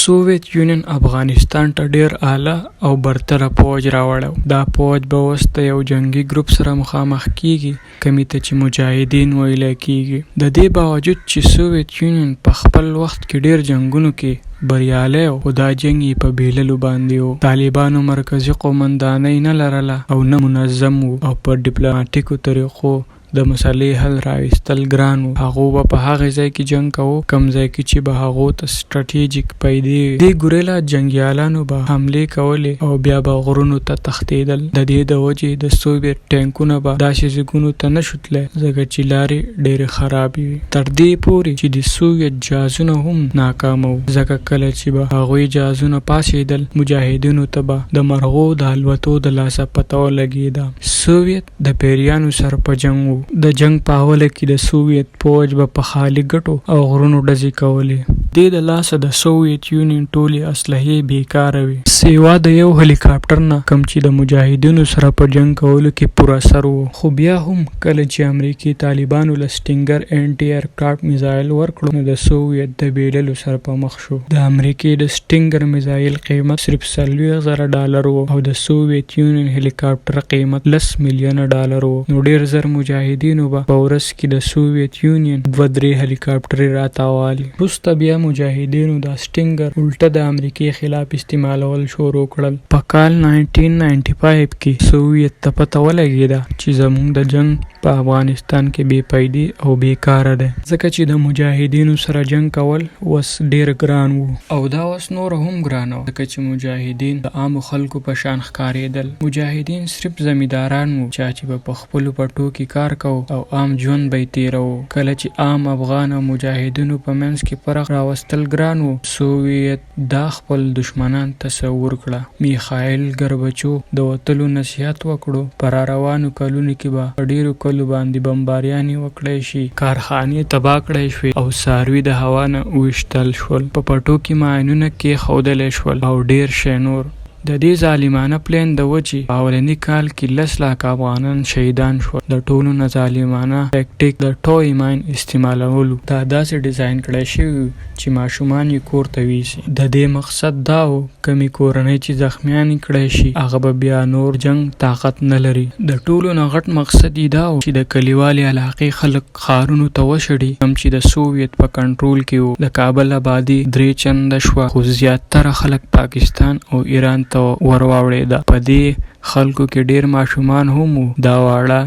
سوویت یونین افغانستان ته ډیر اعلی او برتره پوځ راوړو. دا پوځ به اوس د یو جنگي ګروپ سره مخامخ کیږي، کمی ته چې مجاهدین ویل کیږي. د دې باوجود چې سوویت یونین په خپل وخت کې ډیر جنگونو کې بریالی و، خو دا جنگ یې په بیللو باندې و. طالبانو مرکزي قومندانۍ نه لرله او نه منظم و، او په ډیپلوماټیکو طریقو د مسلې حل راوستل ګران و. هغو به په هغه ځای کې جنگ کوو کم ځای کې چې به هغو ته سټراټیجیک پیدې وي. دې ګوریلا جنګیالانو به حملې کولې او بیا به غرونو ته تښتېدل. د دې د وجې د سوویت ټینکونه به داسې ځایونو ته نه شو تللی ځکه چې لارې ډېرې خرابې وي. تر دې پورې چې د سوویت جهازونه هم ناکامه وو، ځکه کله چې به هغوی جهازونه پاسېدل مجاهدینو ته به د مرغو د الوتو د لاسه پته ولګېده. سوویت د پیریانو سره په جنګ وو. د جنگ په اوله کې د سوویت پوځ به په خالي ګټو او غرونو ډزې کولې. دې د لاسه د سوویت یونین ټولې اسلحې بیکاره وي، سیوا د یو هلیکاپټر نه کم چې د مجاهدینو سره په جنگ کولو کې پوره سر وو. خو بیا هم کله چې امریکای طالبانو له سټینګر انټي ایرکرافټ میزایل ورکړو، نو د سوویت د بیللو سره په مخ شو. د امریکای د سټینګر میزایل قیمت صرف $40,000 وو او د سوویت یونین هلیکاپټر قیمت $10,000,000 وو. نو ډیر زر مجاهدینو به په ورځ کې د سوویت یونین 2-3 هلیکاپټرې راتاوالي. وروسته بیا مجاهدینو د سټینګر الټه د امریکای خلاف استعمالول شروع کړل. په کال 1995 کې سوویت ته پته ولګېده چې زموږ د جنگ په افغانستان کې بې پیدې او بیکاره دی، ځکه چې د مجاهدینو سره جنگ کول وس ډیر ګران وو، او دا وس نور هم ګران وو ځکه چې مجاهدین د عامو خلکو په شان ښکارېدل. مجاهدین صرف زمینداران وو چې په خپلو پټو کې کار کو او عام ژوند به یې تیرو. کله چې عام افغان او مجاهدینو په منځ کې فرق راوستل ګران وو، سوویت دا خپل دشمنان تصور کړه. میخایل ګربچو د وتلو نصیحت وکړو. پر روانو کلونو کې به په ډیرو کلو باندې بمباریانې وکړی شي، کارخانې تباه کړی شوې او څاروي د هوا نه وویشتل شول. په پټو کې ماینونه کېښودلی شول او ډیر شی نور. د دې ظالمانه پلان د وجې په اولني کال کې 10 لک افغانان شهیدان شول. د ټولو نه ظالمانه ټیکټیک د ټوی ماین استعمالولو. دا داسې ډیزاین کړی شوي چې ماشومان یې کور ته ویسي. د دې مقصد دا و کمې کورنۍ چې زخمیانې کړی شي هغه به بیا نور جنگ طاقت نه لري. د ټولو نه غټ مقصد یې دا و چې د کلیوالي علاقې خلک ښارونو ته وشړي، کوم چې د سوویت په کنټرول کې وو. د کابل آبادي 3 چنده شوه، خو زیاتره خلک پاکستان او ایران ته ورواوړېده. په دې خلکو کې ډیر ماشومان هم وو. دا واړه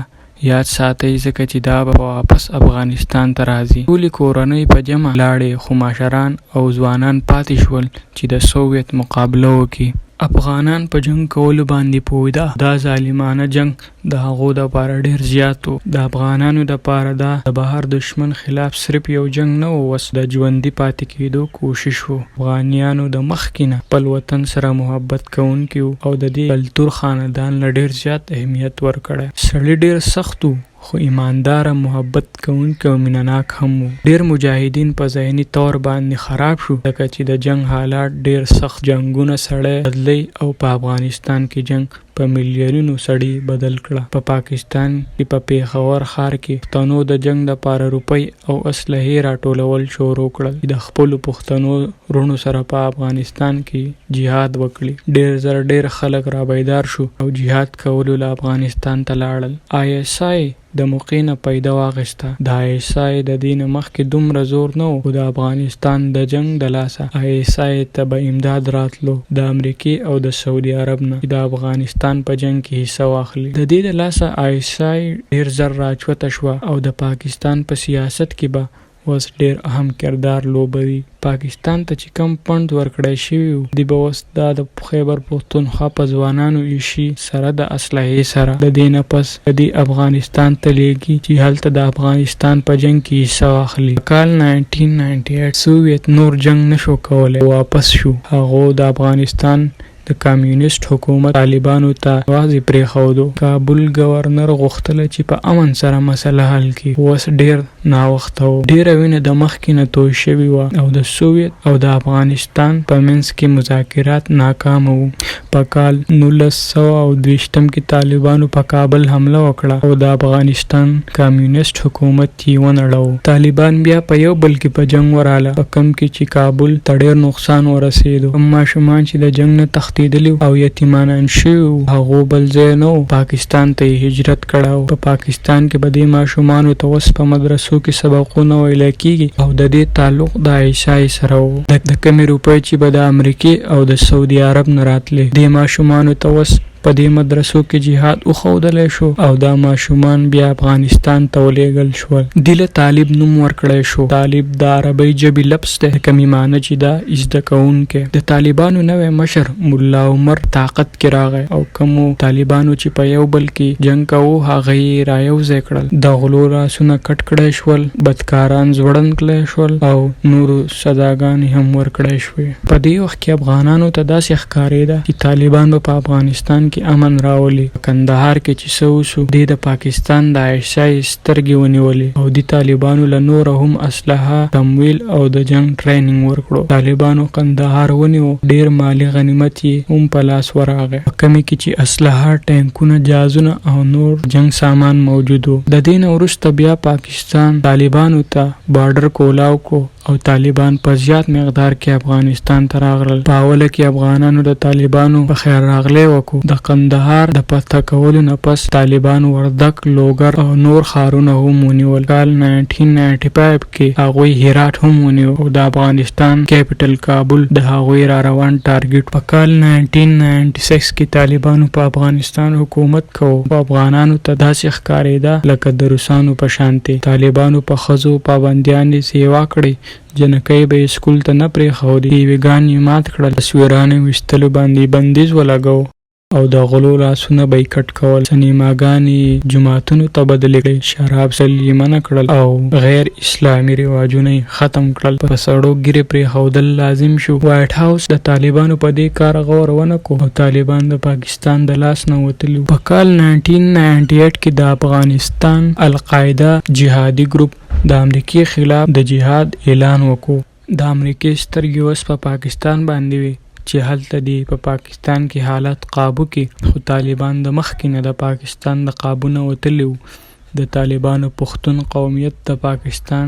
یاد ساتئ ځکه چې دا به واپس افغانستان ته راځي. ټولې کورنۍ په جمع لاړې، خو مشران او ځوانان پاتې شول چې د سوویت مقابله وکړي. افغانان په جنگ کولو باندې پوهېده. دا ظالمانه جنگ د هغو دپاره ډیر زیات و. د افغانانو دپاره دا د بهر دشمن خلاف صرف یو جنگ نه و، وس د ژوندي پاتې کېدو کوشش و. افغانیانو د مخکې نه خپل وطن سره محبت کوونکي وو او د دې کلتور خاندان له ډیر زیات اهمیت ورکړی. سړي ډیر سخت وو خو ایمانداره، محبت کوونکی او مینه‌ناک هم وو. ډیر مجاهدین په ذهني طور باندې خراب شو ځکه چې د جنگ حالات ډیر سخت جنگونه سړی بدلی او په افغانستان کې جنگ په میلیونونو سړي بدل کړه. په پاکستان کې په پیښور ښار کې پښتنو د جنگ دپاره روپۍ او اسلحې راټولول شروع کړل د خپلو پښتنو وروڼو سره په افغانستان کې جهاد وکړي. ډیر زر ډیر خلک را بیدار شو او جهاد کولو له افغانستان ته لاړل. ISI د موقع نه پیدا واغسته. د ISI د دې نه مخکې دومره زور نه و، خو د افغانستان د جنگ د لاسه ISI ته به امداد راتلو د امریکې او د سعودي عرب نه چې د افغانستان په جنگ کې حصه واخلي. د دې د لاسه ISI ډیر زر راچوته شوه او د پاکستان په سیاست کې به اوس ډیر اهم کردار لوبوي. پاکستان ته چې کم فند ورکړی شوي وو، دی به اوس دا د خیبر پښتونخوا په ځوانانو ایشي سره د اسلحې سره. د دې نه پس د دې افغانستان ته لیږي چې هلته د افغانستان په جنگ کې حصه واخلي. په کال 1998 سوویت نور جنگ نشو کولی، واپس شو. هغو د افغانستان د کمیونست حکومت طالبانو ته یوازې پرېښودو. کابل ګورنر غوښتله چې په امن سره مسله حل کړي. اوس ډیر ناوخته و. ډیره وینه د مخکې نه توی شوې وه او د سوویت او د افغانستان په منځ کې مذاکرات ناکامه وو. په کال 1922 کې طالبانو په کابل حمله وکړه او د افغانستان کمیونست حکومت یې ونړاوه. طالبان بیا په یو بل کې په جنگ وراله، په کم کې چې کابل ته ډیر نقصان ورسېدو. کوم ماشومان چې د جنگ نه تښتېدلي او یتیمانان شوي وو هغو بل ځای نه و، پاکستان ته یې هجرت کړی. په پاکستان کې به دې ماشومانو ته اوس په مدرسو کې سبقونه ویل کېږي او د دې تعلق د عیسی سره و. د کمې روپۍ چې به د امریکې او د سعودي عرب نه راتلې، دې ماشومانو ته اوس په دې مدرسو کې جهاد وښودلی شو او دا ماشومان بیا افغانستان ته ولېږل شول. دې له طالب نوم ورکړی شو. طالب د عربۍ ژبې لفظ دی، کومې معنی چې دا زده کوونکی. د طالبانو نوی مشر ملا عمر طاقت کې راغی او کومو طالبانو چې په یو بل کې جنگ کوو هغه یې رایوځای کړل. د غلو لاسونه کټ کړی شول، بدکاران ځوړند کړی شول او نورو سزاګانې هم ورکړی شوې. په دې وخت کې افغانانو ته داسې ښکارېده چې طالبان به په افغانستان کې امن راولي. په کندهار کې چې څه وشو، د پاکستان د عیسی سترګې ونیولې او د طالبانو له نوره هم اسلحه، تمویل او د جنگ ټریننګ ورکړو. طالبانو کندهار ونیو، ډیر مالی غنیمت یې هم په لاس ورغی. په کمې کې چې اسلحه، ټینکونه، جهازونه او نور جنگ سامان موجود وو. د دې نه وروسته بیا پاکستان طالبانو ته بارډر کولاو کو او طالبان په زیات مقدار کې افغانستان ته راغلل. په اوله کې افغانانو د طالبانو په خیر راغلی وکړو. د کندهار د فتح کولو نه پس طالبانو وردک، لوګر او نور ښارونه هم ونیول. کال 1995 کې هغوی هرات هم ونیو او د افغانستان کیپټل کابل د هغوی را روان ټارګټ. په کال 1996 کې طالبانو په افغانستان حکومت کوو. په افغانانو ته داسې ښکارېده لکه د روسانو په شانتې. طالبانو په ښځو پابندیانې سیوا کړې، جنکۍ به یې سکول ته نه پرېښودې، ټیویګان یې مات کړل، تصویرانو ویستلو باندې بندیز ولګاوه او د غلو لاسونه به یې کټ کول. سینماګانې جوماتونو ته بدلې کړې، شراب څښل یې منع کړل او غیر اسلامي رواجونه یې ختم کړل. په سړو ګیرې پرېښودل لازم شو. وایټ هاوس د طالبانو په دې کار غور ونه کړو او طالبان د پاکستان د لاس نه وتلي. په کال 1998 کې د افغانستان القاعده جهادي ګروپ د امریکې خلاف د جهاد اعلان وکړو. د امریکې سترګې اوس په پاکستان باندې وي چې هلته دی په پاکستان کې حالت قابو کې، خو طالبان د مخکې نه د پاکستان د قابو نه وتلي وو. د طالبانو پښتون قومیت د پاکستان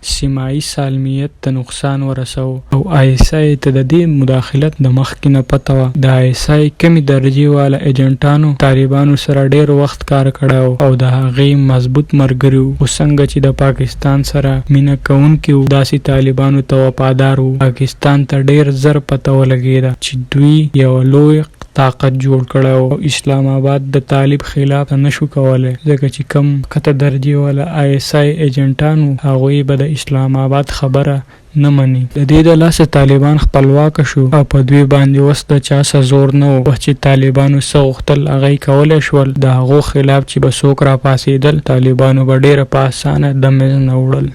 سیمایي سالمیت ته نقصان ورسو او عیسی ته د دې مداخلت د مخکې نه پته وه. د عیسی کمې درجې والا ایجنټانو طالبانو سره ډیر وخت کار کړی او د هغې مضبوط ملګري وو. خو څنګه چې د پاکستان سره مینه کوونکي وو داسې طالبانو ته وفادار وو. پاکستان ته ډیر زر پته ولګېده چې دوی یو لوی طاقت جوړ کړی او اسلام آباد د طالب خلاف نشو کولی، ځکه چې کم کته درجې والا عیسی ایجنټانو هغوی به د اسلام آباد خبره نه مني. د دې د لاسه طالبان خپلواک شو او په دوی باندې اوس د چا څه زور نه و. وخت چې طالبانو څه غوښتل هغه یې کولی شول. د هغو خلاف چې به څوک راپاڅېدل طالبانو به ډېره په اسانه د منځ نه وړل.